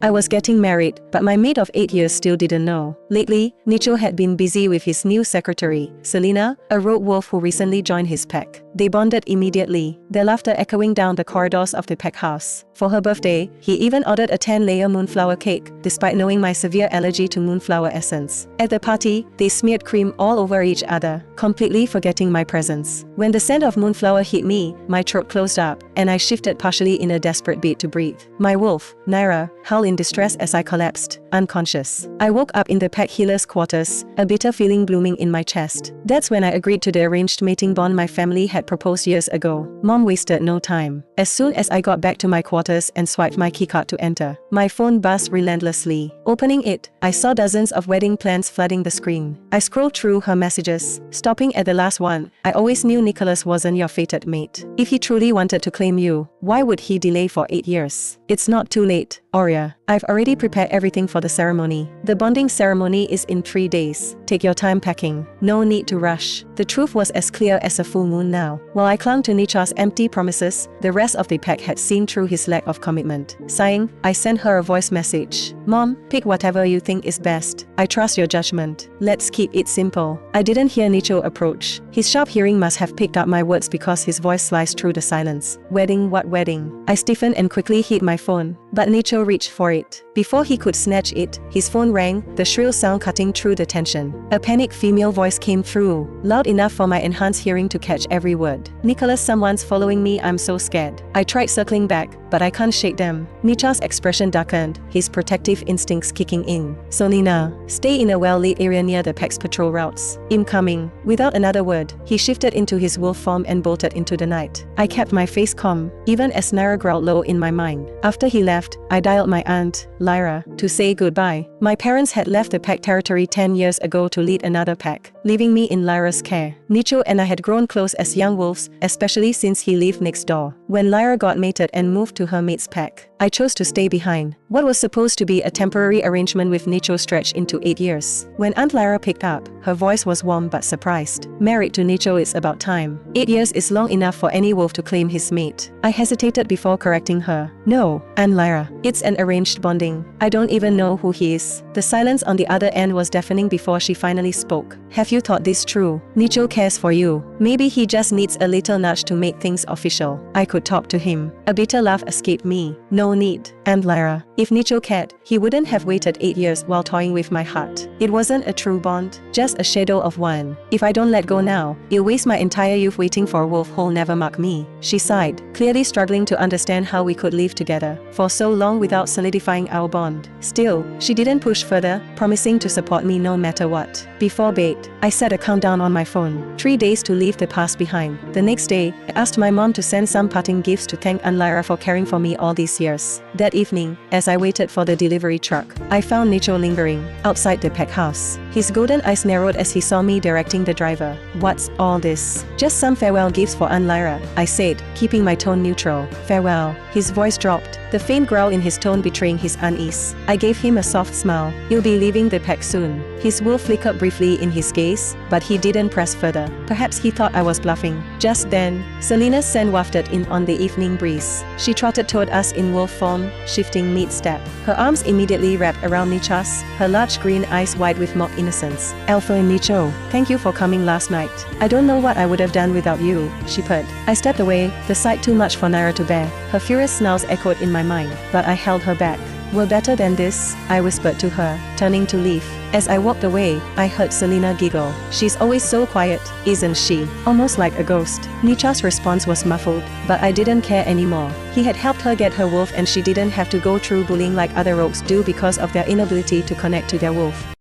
I was getting married, but my mate of 8 years still didn't know. Lately, Nicho had been busy with his new secretary, Selena, a rogue wolf who recently joined his pack. They bonded immediately, their laughter echoing down the corridors of the pack house. For her birthday, he even ordered a 10-layer moonflower cake, despite knowing my severe allergy to moonflower essence. At the party, they smeared cream all over each other, completely forgetting my presence. When the scent of moonflower hit me, my throat closed up, and I shifted partially in a desperate bid to breathe. My wolf, Naira, howled in distress as I collapsed, unconscious. I woke up in the pack healer's quarters, a bitter feeling blooming in my chest. That's when I agreed to the arranged mating bond my family had proposed years ago. Mom wasted no time. As soon as I got back to my quarters and swiped my keycard to enter, my phone buzzed relentlessly. Opening it, I saw dozens of wedding plans flooding the screen. I scrolled through her messages, stopping at the last one. I always knew Nicholas wasn't your fated mate. If he truly wanted to claim you, why would he delay for 8 years? It's not too late, Aurea. I've already prepared everything for the ceremony. The bonding ceremony is in 3 days. Take your time packing. No need to rush. The truth was as clear as a full moon now. While I clung to Nicho's empty promises, the rest of the pack had seen through his lack of commitment. Sighing, I sent her a voice message. Mom, pick whatever you think is best. I trust your judgment. Let's keep it simple. I didn't hear Nicho approach. His sharp hearing must have picked up my words because his voice sliced through the silence. Wedding, what wedding? I stiffened and quickly hid my phone, but Nicho reached for it. Before he could snatch it, his phone rang, the shrill sound cutting through the tension. A panicked female voice came through, loud enough for my enhanced hearing to catch every word. Nicholas, someone's following me, I'm so scared. I tried circling back, but I can't shake them. Nicho's expression darkened, his protective instincts kicking in. Selena, stay in a well-lit area near the pack's patrol routes. I'm coming. Without another word, he shifted into his wolf form and bolted into the night. I kept my face calm, even as Naira growled low in my mind. After he left, I dialed my aunt, Lyra, to say goodbye. My parents had left the pack territory 10 years ago to lead another pack, leaving me in Lyra's care. Nicho and I had grown close as young wolves, especially since he lived next door. When Lyra got mated and moved to her mate's pack, I chose to stay behind. What was supposed to be a temporary arrangement with Nicho stretched into 8 years. When Aunt Lyra picked up, her voice was warm but surprised. Married to Nicho, it's about time. 8 years is long enough for any wolf to claim his mate. I hesitated before correcting her. No, Aunt Lyra, it's an arranged bonding. I don't even know who he is. The silence on the other end was deafening before she finally spoke. Have you thought this through? Nicho cares for you. Maybe he just needs a little nudge to make things official. I could talk to him. A bitter laugh escaped me. No need, Aunt Lyra. If Nicho cared, he wouldn't have waited 8 years while toying with my heart. It wasn't a true bond, just a shadow of one. If I don't let go now, it'll waste my entire youth waiting for a wolf who'll never mark me. She sighed, clearly struggling to understand how we could live together for so long without solidifying our bond. Still, she didn't push further, promising to support me no matter what. Before bed, I set a countdown on my phone. 3 days to leave the past behind. The next day, I asked my mom to send some parting gifts to thank Aunt Lyra for caring for me all these years. That evening, as I waited for the delivery truck, I found Nicho lingering outside the pack house. His golden eyes narrowed as he saw me directing the driver. What's all this? Just some farewell gifts for Aunt Lyra, I said, keeping my tone neutral. Farewell. His voice dropped, the faint growl in his tone betraying his unease. I gave him a soft smile. You'll be leaving the pack soon. His wolf flickered briefly in his gaze, but he didn't press further. Perhaps he thought I was bluffing. Just then, Selena's scent wafted in on the evening breeze. She trotted toward us in wolf form, shifting mid-step. Her arms immediately wrapped around Nicho's, her large green eyes wide with mock innocence. Alpha and Nicho, thank you for coming last night. I don't know what I would have done without you, she purred. I stepped away, the sight too much for Naira to bear. Her furious snarls echoed in my mind, but I held her back. We're better than this, I whispered to her, turning to leave. As I walked away, I heard Selena giggle. She's always so quiet, isn't she? Almost like a ghost. Nicho's response was muffled, but I didn't care anymore. He had helped her get her wolf and she didn't have to go through bullying like other rogues do because of their inability to connect to their wolf.